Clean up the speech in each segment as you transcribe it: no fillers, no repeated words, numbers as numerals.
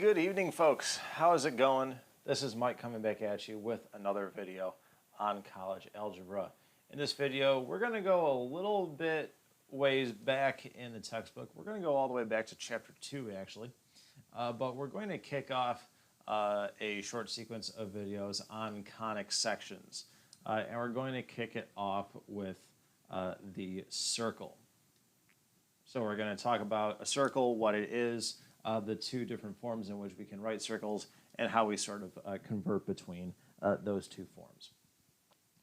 Good evening, folks. How is it going? This is Mike coming back at you with another video on college algebra. In this video, we're going to go a little bit ways back in the textbook. We're going to go all the way back to chapter 2, actually. But we're going to kick off a short sequence of videos on conic sections. And we're going to kick it off with the circle. So we're going to talk about a circle, what it is, the two different forms in which we can write circles, and how we sort of convert between those two forms.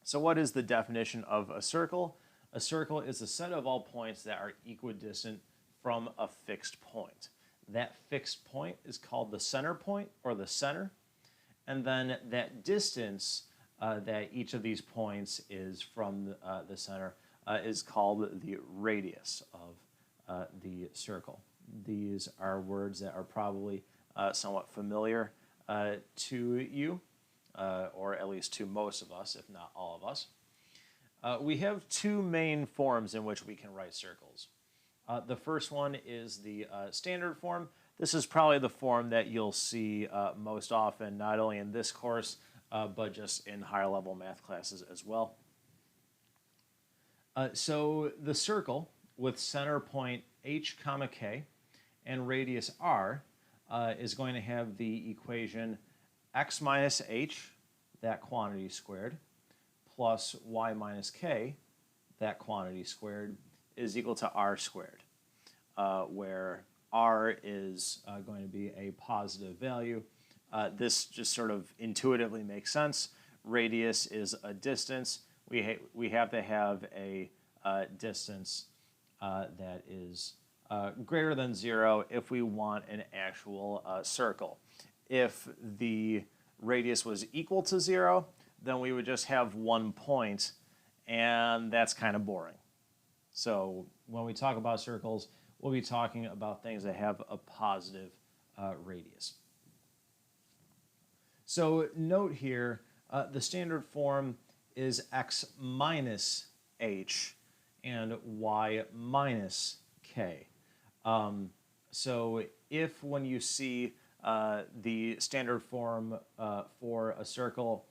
So what is the definition of a circle? A circle is a set of all points that are equidistant from a fixed point. That fixed point is called the center point, or the center, and then that distance that each of these points is from the center is called the radius of the circle. These are words that are probably somewhat familiar to you, or at least to most of us, if not all of us. We have two main forms in which we can write circles. The first one is the standard form. This is probably the form that you'll see most often, not only in this course, but just in higher level math classes as well. So the circle with center point h comma k and radius r is going to have the equation x minus h, that quantity squared, plus y minus k, that quantity squared, is equal to r squared, where r is going to be a positive value. This just sort of intuitively makes sense. Radius is a distance. We have to have a distance that is greater than 0 if we want an actual circle. If the radius was equal to 0, then we would just have 1 point, and that's kind of boring. So when we talk about circles, we'll be talking about things that have a positive radius. So note here, the standard form is x minus h and y minus k. So if when you see the standard form for a circle,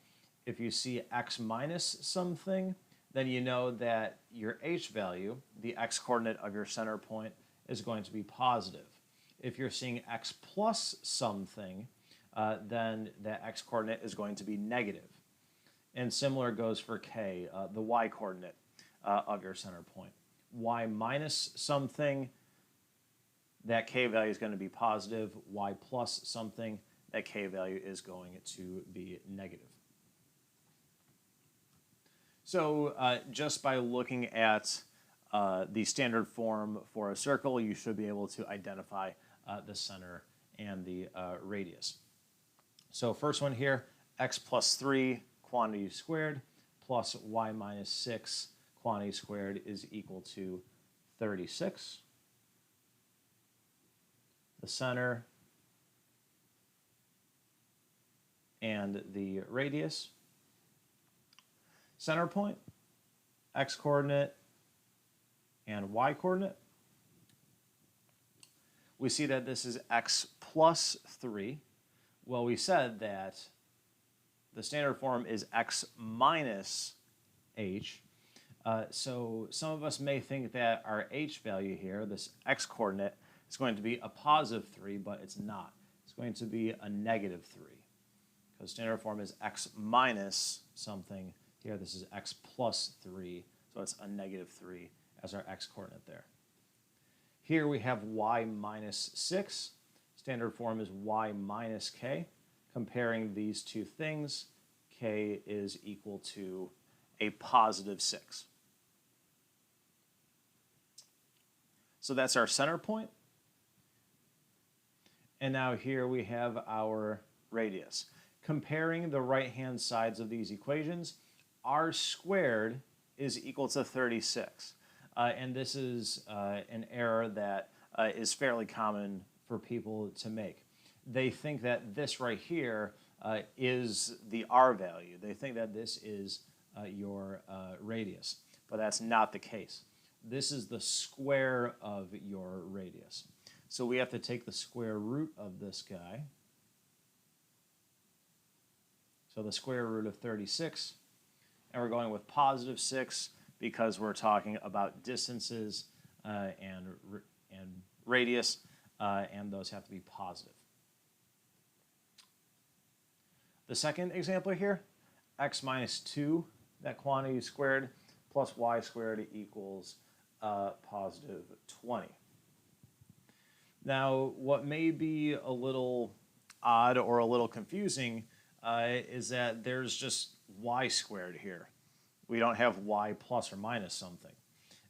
if you see x minus something, then you know that your h value, the x coordinate of your center point, is going to be positive. If you're seeing x plus something, then that x coordinate is going to be negative. And similar goes for k, the y coordinate of your center point. Y minus something, that k value is going to be positive. Y plus something, that k value is going to be negative. So just by looking at the standard form for a circle, you should be able to identify the center and the radius. So first one here, x plus 3 quantity squared plus y minus 6 quantity squared is equal to 36. The center and the radius. Center point, x coordinate and y coordinate. We see that this is x plus 3. Well, we said that the standard form is x minus h. So some of us may think that our h value here, this x coordinate, is going to be a positive 3, but it's not. It's going to be a negative 3, because standard form is x minus something. Here this is x plus 3, so it's a negative 3 as our x coordinate there. Here we have y minus 6. Standard form is y minus k. Comparing these two things, k is equal to a positive 6. So that's our center point. And now here we have our radius. Comparing the right-hand sides of these equations, r squared is equal to 36. And this is an error that is fairly common for people to make. They think that this right here is the r value. They think that this is your radius, but that's not the case. This is the square of your radius. So we have to take the square root of this guy. So the square root of 36. And we're going with positive 6 because we're talking about distances and radius, and those have to be positive. The second example here, x minus 2, that quantity squared, plus y squared equals positive 20. Now, what may be a little odd or a little confusing is that there's just y squared here. We don't have y plus or minus something.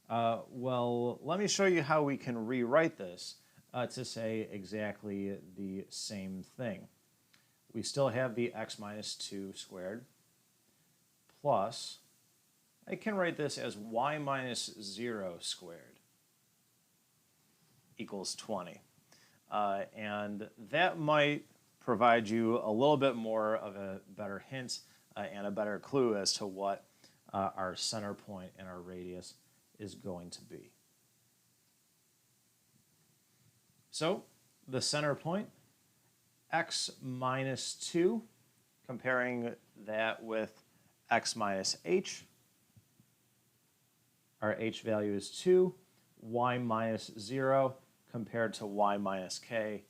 Well, let me show you how we can rewrite this to say exactly the same thing. We still have the x minus 2 squared plus, I can write this as y minus 0 squared equals 20. And that might provide you a little bit more of a better hint and a better clue as to what our center point and our radius is going to be. So the center point, x minus 2, comparing that with x minus h. Our h value is 2, y minus 0 compared to y minus k.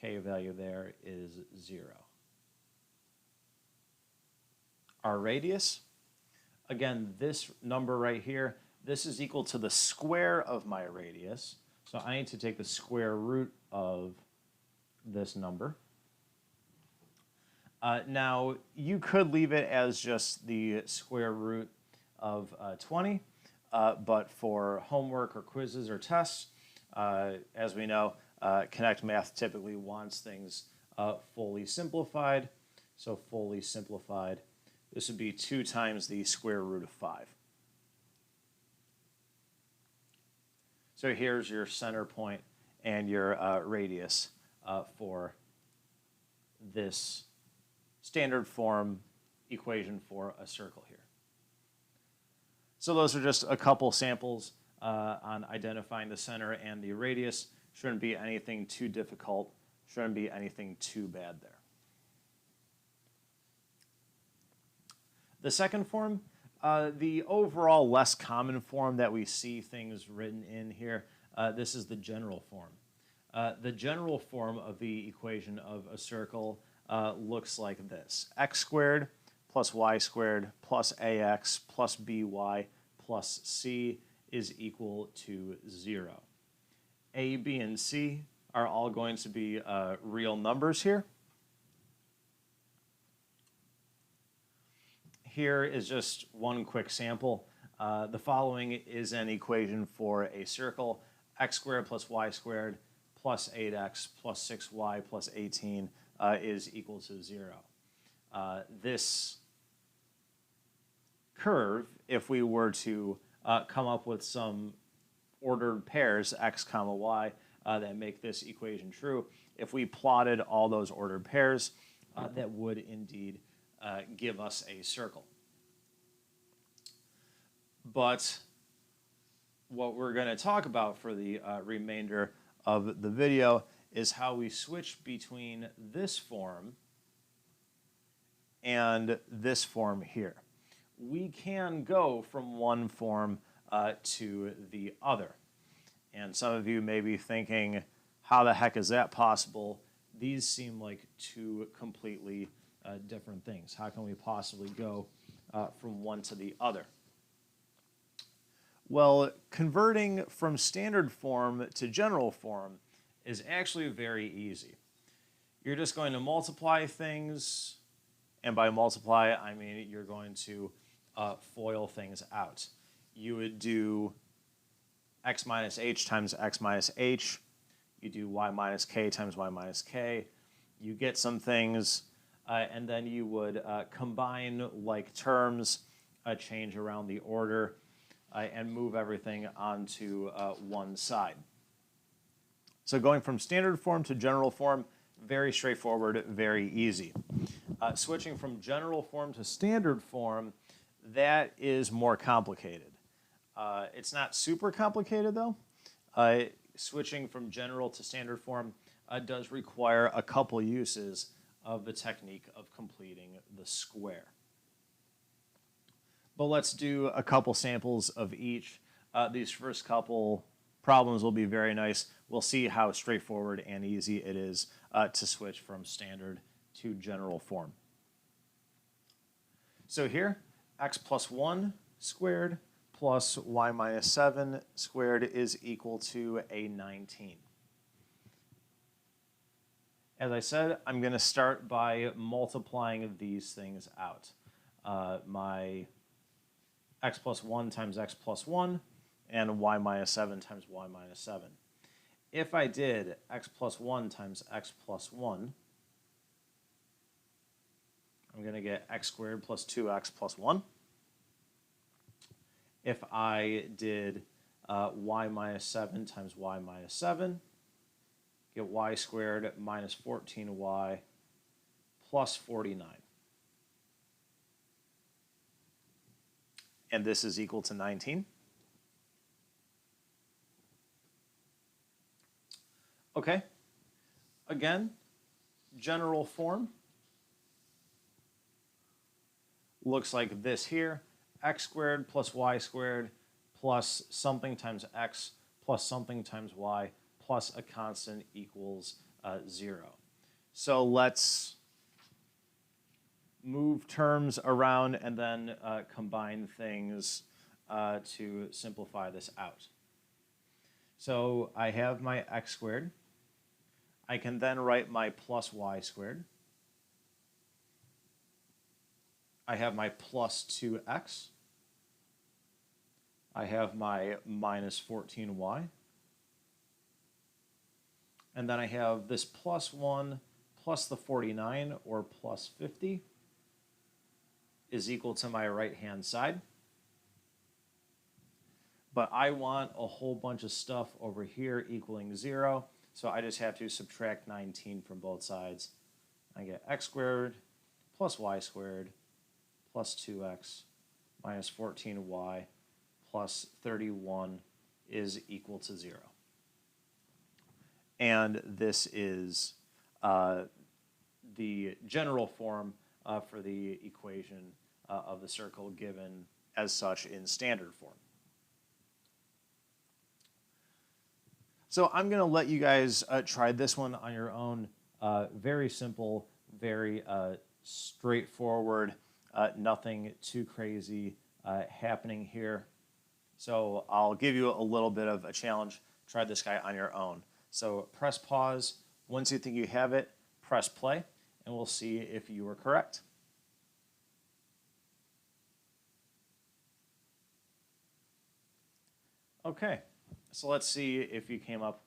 K value there is 0. Our radius, again, this number right here, this is equal to the square of my radius. So I need to take the square root of this number. Now, you could leave it as just the square root of 20, but for homework or quizzes or tests, as we know, Connect Math typically wants things fully simplified. So fully simplified, this would be 2 times the square root of 5. So here's your center point and your radius for this standard form equation for a circle here. So those are just a couple samples on identifying the center and the radius. Shouldn't be anything too difficult, shouldn't be anything too bad there. The second form, the overall less common form that we see things written in here, this is the general form. The general form of the equation of a circle looks like this. X squared plus y squared plus ax plus by plus c is equal to 0. A, b, and c are all going to be real numbers here. Here is just one quick sample. The following is an equation for a circle. X squared plus y squared plus 8x plus 6y plus 18 is equal to 0. This curve, if we were to come up with some ordered pairs, x comma y, that make this equation true, if we plotted all those ordered pairs, that would indeed give us a circle. But what we're going to talk about for the remainder of the video is how we switch between this form and this form here. We can go from one form to the other. And some of you may be thinking, how the heck is that possible? These seem like two completely different things. How can we possibly go from one to the other? Well, converting from standard form to general form is actually very easy. You're just going to multiply things, and by multiply, I mean you're going to FOIL things out. You would do x minus h times x minus h. You do y minus k times y minus k. You get some things, and then you would combine like terms, change around the order, and move everything onto one side. So going from standard form to general form, very straightforward, very easy. Switching from general form to standard form, that is more complicated. It's not super complicated though. switching from general to standard form does require a couple uses of the technique of completing the square. But let's do a couple samples of each. These first couple problems will be very nice. We'll see how straightforward and easy it is to switch from standard to general form. So here, x plus 1 squared plus y minus 7 squared is equal to a 19. As I said, I'm going to start by multiplying these things out. My x plus 1 times x plus 1 and y minus 7 times y minus 7. If I did x plus 1 times x plus 1, I'm going to get x squared plus 2x plus 1. If I did y minus 7 times y minus 7, get y squared minus 14y plus 49. And this is equal to 19. Okay. Again, general form looks like this here. X squared plus y squared plus something times x plus something times y plus a constant equals 0. So let's move terms around and then combine things to simplify this out. So I have my x squared. I can then write my plus y squared. I have my plus 2x. I have my minus 14y. And then I have this plus 1 plus the 49, or plus 50, is equal to my right-hand side. But I want a whole bunch of stuff over here equaling 0, so I just have to subtract 19 from both sides. I get x squared plus y squared plus 2x minus 14y plus 31 is equal to 0. And this is the general form for the equation of the circle given as such in standard form. So I'm going to let you guys try this one on your own. Very simple, very straightforward, nothing too crazy happening here. So I'll give you a little bit of a challenge. Try this guy on your own. So press pause. Once you think you have it, press play, and we'll see if you were correct. Okay, so let's see if you came up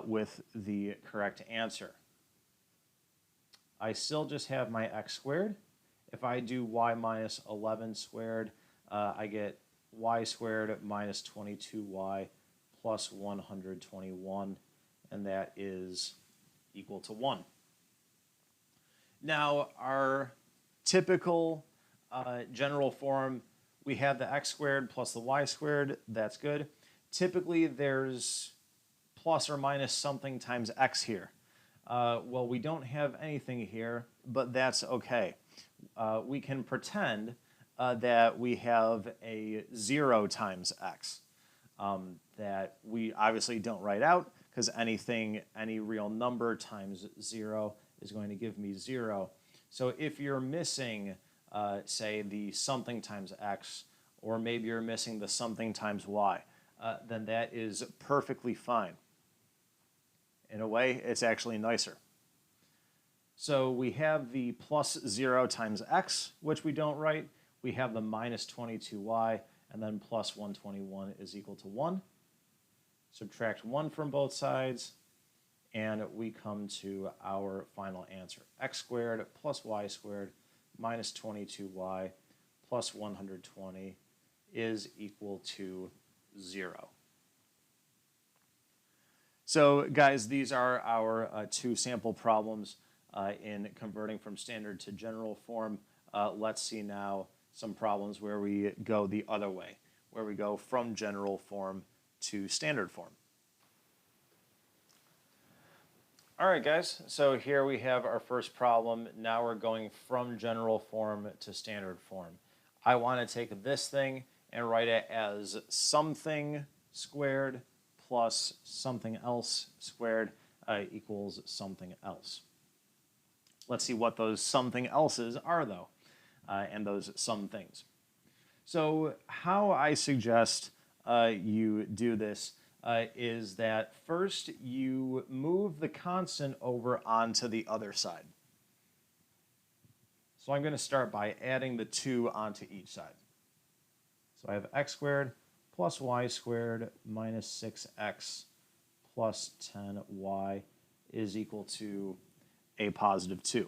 with the correct answer. I still just have my x squared. If I do y minus 11 squared, I get y squared minus 22y plus 121, and that is equal to 1. Now, our typical general form, we have the x squared plus the y squared. That's good. Typically, there's plus or minus something times x here. Well, we don't have anything here, but that's okay. We can pretend that we have a 0 times x that we obviously don't write out, because any real number times 0 is going to give me 0. So if you're missing, say, the something times x, or maybe you're missing the something times y, then that is perfectly fine. In a way, it's actually nicer. So we have the plus 0 times x, which we don't write. We have the minus 22y, and then plus 121 is equal to 1. Subtract 1 from both sides, and we come to our final answer. X squared plus y squared minus 22y plus 120 is equal to 0. So guys, these are our two sample problems in converting from standard to general form. Let's see now some problems where we go the other way, where we go from general form to standard form. All right, guys, so here we have our first problem. Now we're going from general form to standard form. I want to take this thing and write it as something squared plus something else squared equals something else. Let's see what those something else's are, though, and those some things. So how I suggest you do this is that first you move the constant over onto the other side. So I'm going to start by adding the 2 onto each side. So I have x squared plus y squared minus 6x plus 10y is equal to a positive 2.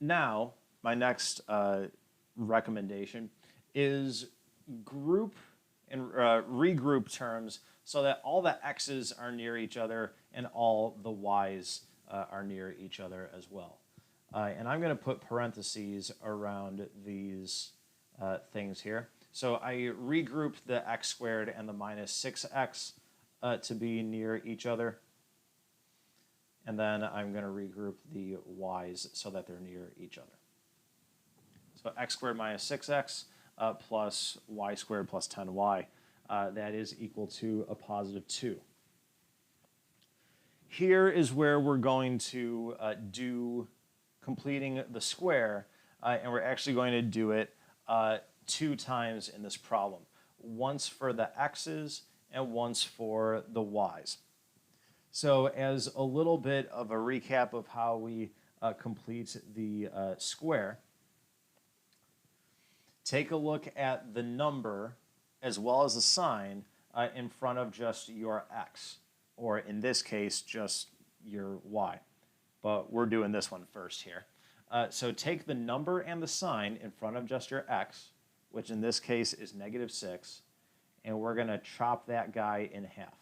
Now, my next recommendation is group and regroup terms so that all the x's are near each other and all the y's are near each other as well. And I'm going to put parentheses around these things here. So I regrouped the x squared and the minus 6x to be near each other. And then I'm going to regroup the y's so that they're near each other. So x squared minus 6x plus y squared plus 10y, that is equal to a positive 2. Here is where we're going to do completing the square, and we're actually going to do it 2 times in this problem. Once for the x's and once for the y's. So as a little bit of a recap of how we complete the square, take a look at the number as well as the sign in front of just your x, or in this case, just your y. But we're doing this one first here. So take the number and the sign in front of just your x, which in this case is negative 6, and we're going to chop that guy in half.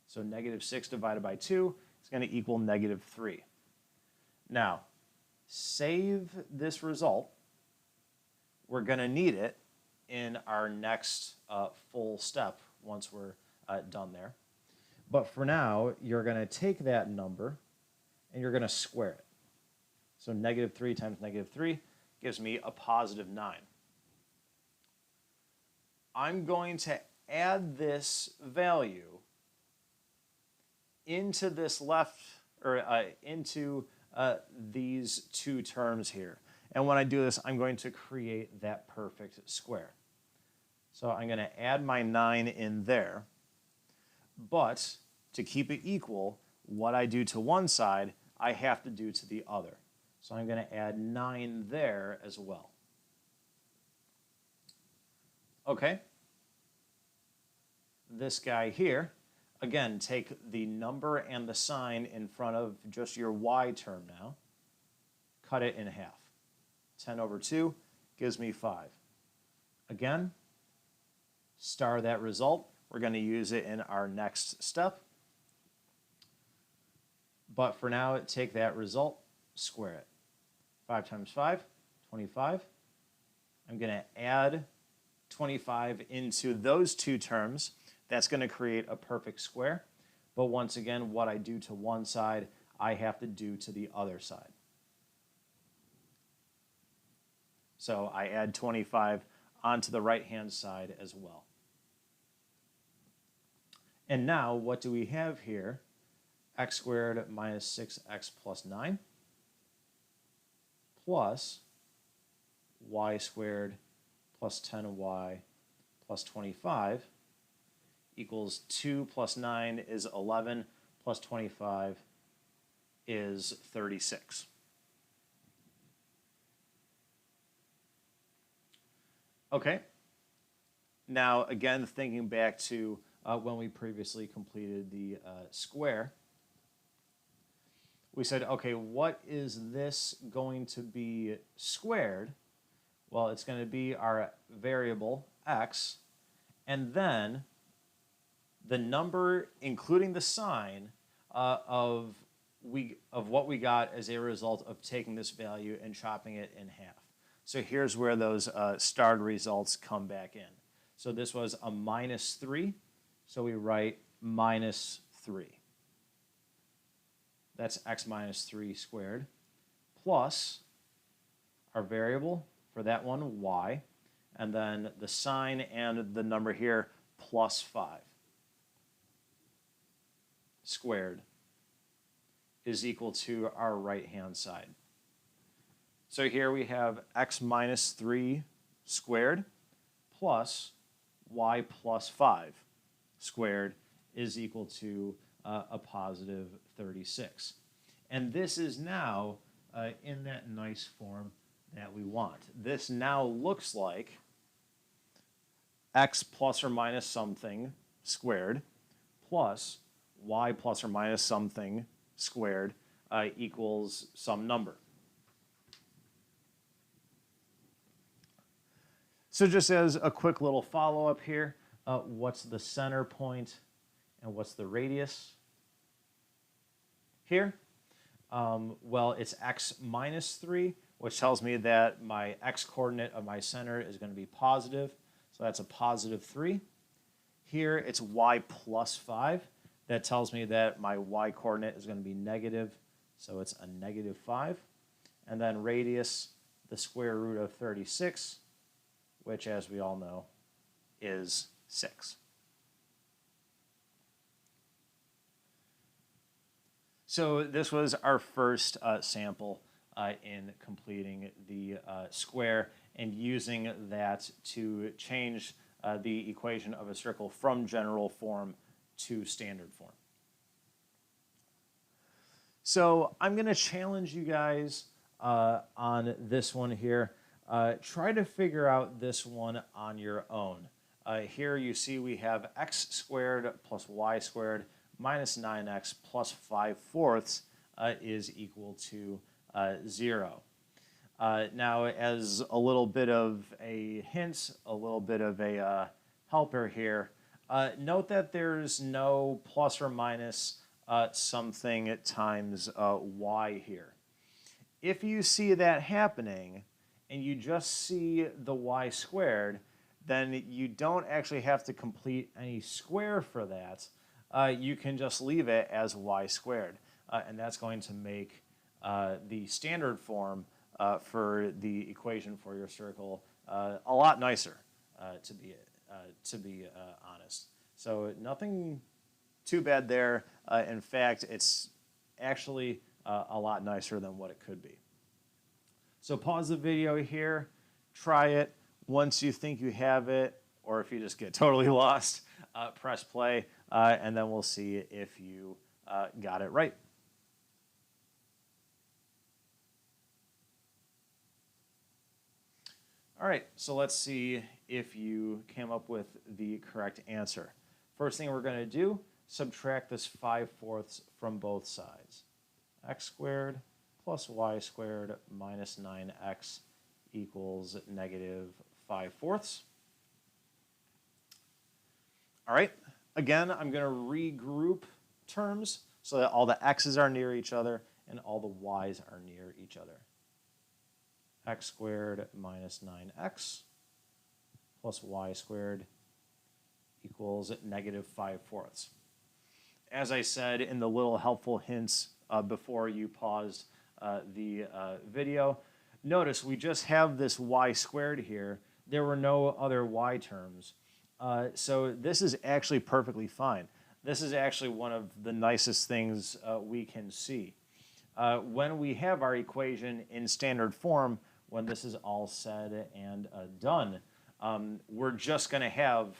So negative 6 divided by 2 is going to equal negative 3. Now, save this result. We're going to need it in our next full step once we're done there. But for now, you're going to take that number and you're going to square it. So negative 3 times negative 3 gives me a positive 9. I'm going to add this value into this into these 2 terms here. And when I do this, I'm going to create that perfect square. So I'm going to add my 9 in there. But to keep it equal, what I do to one side, I have to do to the other. So I'm going to add 9 there as well. Okay. This guy here, again, take the number and the sign in front of just your y term now. Cut it in half. 10 over 2 gives me 5. Again, star that result. We're going to use it in our next step. But for now, take that result, square it. 5 times 5, 25. I'm going to add 25 into those 2 terms. That's going to create a perfect square. But once again, what I do to one side, I have to do to the other side. So I add 25 onto the right-hand side as well. And now, what do we have here? X squared minus 6x plus 9 plus y squared plus 10y plus 25 equals 2 plus 9 is 11 plus 25 is 36. Okay. Now, again, thinking back to when we previously completed the square, we said, okay, what is this going to be squared? Well, it's going to be our variable x, and then the number, including the sign, of what we got as a result of taking this value and chopping it in half. So here's where those starred results come back in. So this was a minus 3. So we write minus 3. That's x minus 3 squared plus our variable for that one, y, and then the sign and the number here, plus 5 squared is equal to our right-hand side. So here we have x minus 3 squared plus y plus 5 squared is equal to a positive 36. And this is now in that nice form that we want. This now looks like x plus or minus something squared plus y plus or minus something squared equals some number. So just as a quick little follow-up here, what's the center point and what's the radius here? Well, it's x minus 3, which tells me that my x-coordinate of my center is going to be positive. So that's a positive 3. Here, it's y plus 5. That tells me that my y-coordinate is going to be negative. So it's a negative 5. And then radius, the square root of 36, which, as we all know, is 6. So this was our first sample in completing the square and using that to change the equation of a circle from general form to standard form. So I'm going to challenge you guys on this one here. Try to figure out this one on your own. Here you see we have x squared plus y squared minus 9x plus 5/4 is equal to 0. Now, as a little bit of a hint, a little bit of a helper here, note that there's no plus or minus something times y here. If you see that happening and you just see the y squared, then you don't actually have to complete any square for that. You can just leave it as y squared. And that's going to make the standard form for the equation for your circle a lot nicer, to be honest. So nothing too bad there. In fact, it's actually a lot nicer than what it could be. So pause the video here, try it. Once you think you have it, or if you just get totally lost, press play, and then we'll see if you got it right. All right, so let's see if you came up with the correct answer. First thing we're going to do, subtract this 5/4 from both sides. X squared plus y squared minus 9x equals negative 5/4. All right, again, I'm going to regroup terms so that all the x's are near each other and all the y's are near each other. X squared minus 9x plus y squared equals negative 5/4. As I said in the little helpful hints before you paused the video, notice we just have this y squared here. There were no other y terms. So this is actually perfectly fine. This is actually one of the nicest things we can see. When we have our equation in standard form, when this is all said and done, we're just going to have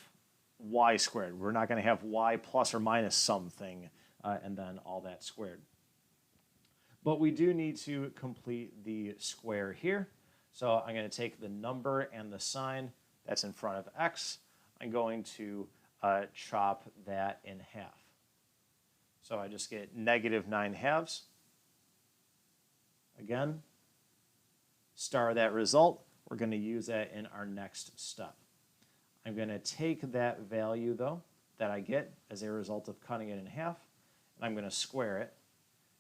y squared. We're not going to have y plus or minus something and then all that squared. But we do need to complete the square here. So I'm going to take the number and the sign that's in front of x. I'm going to chop that in half. So I just get negative 9/2. Again, star that result. We're going to use that in our next step. I'm going to take that value, though, that I get as a result of cutting it in half, and I'm going to square it,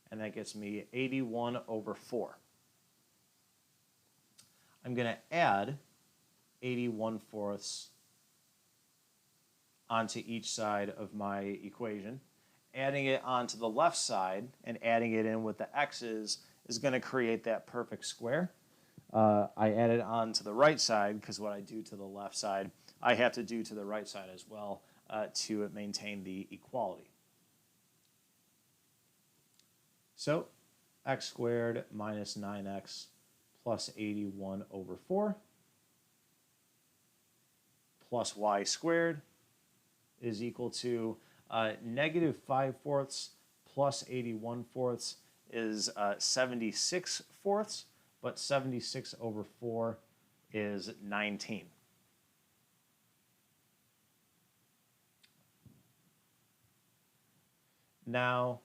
and that gets me 81/4. I'm going to add 81/4 onto each side of my equation. Adding it onto the left side and adding it in with the x's is going to create that perfect square. I add it on to the right side because what I do to the left side, I have to do to the right side as well to maintain the equality. So x squared minus 9x plus 81 over 4 plus y squared is equal to negative 5/4 plus 81/4 is 76/4, but 76 over 4 is 19. Now,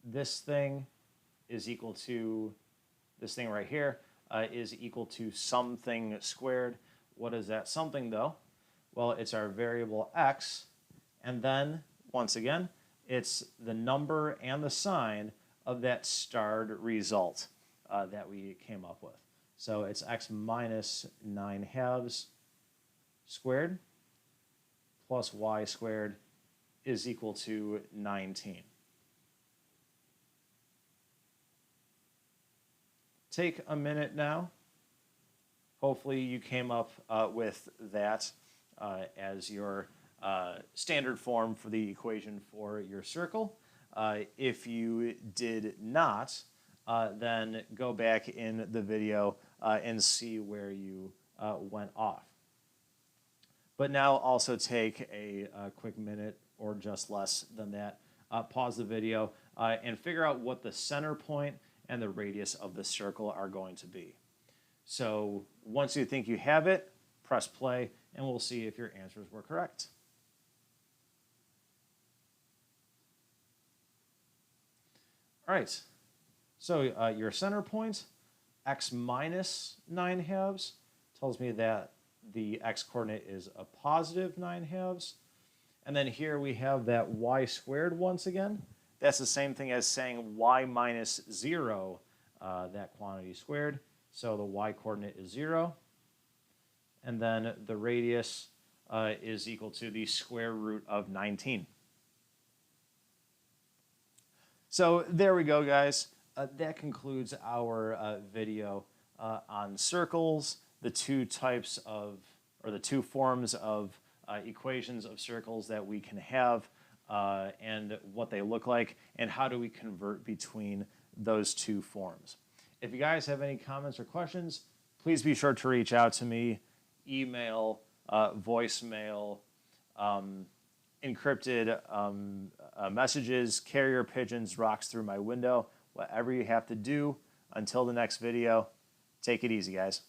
this thing is equal to, this thing right here is equal to something squared. What is that something though? Well, it's our variable x, and then, once again, it's the number and the sign of that starred result that we came up with. So it's x minus 9/2 squared plus y squared is equal to 19. Take a minute now. Hopefully you came up with that as your standard form for the equation for your circle. If you did not, then go back in the video and see where you went off. But now also take a quick minute or just less than that. Pause the video and figure out what the center point and the radius of the circle are going to be. So once you think you have it, press play and we'll see if your answers were correct. All right, so your center point, x minus 9/2, tells me that the x coordinate is a positive 9/2. And then here we have that y squared once again. That's the same thing as saying y minus 0, that quantity squared. So the y coordinate is 0. And then the radius is equal to the square root of 19. So there we go, guys. That concludes our video on circles, the two types of, or the two forms of equations of circles that we can have and what they look like and how do we convert between those two forms. If you guys have any comments or questions, please be sure to reach out to me, email, voicemail, encrypted messages, carrier pigeons, rocks through my window, whatever you have to do. Until the next video, take it easy, guys.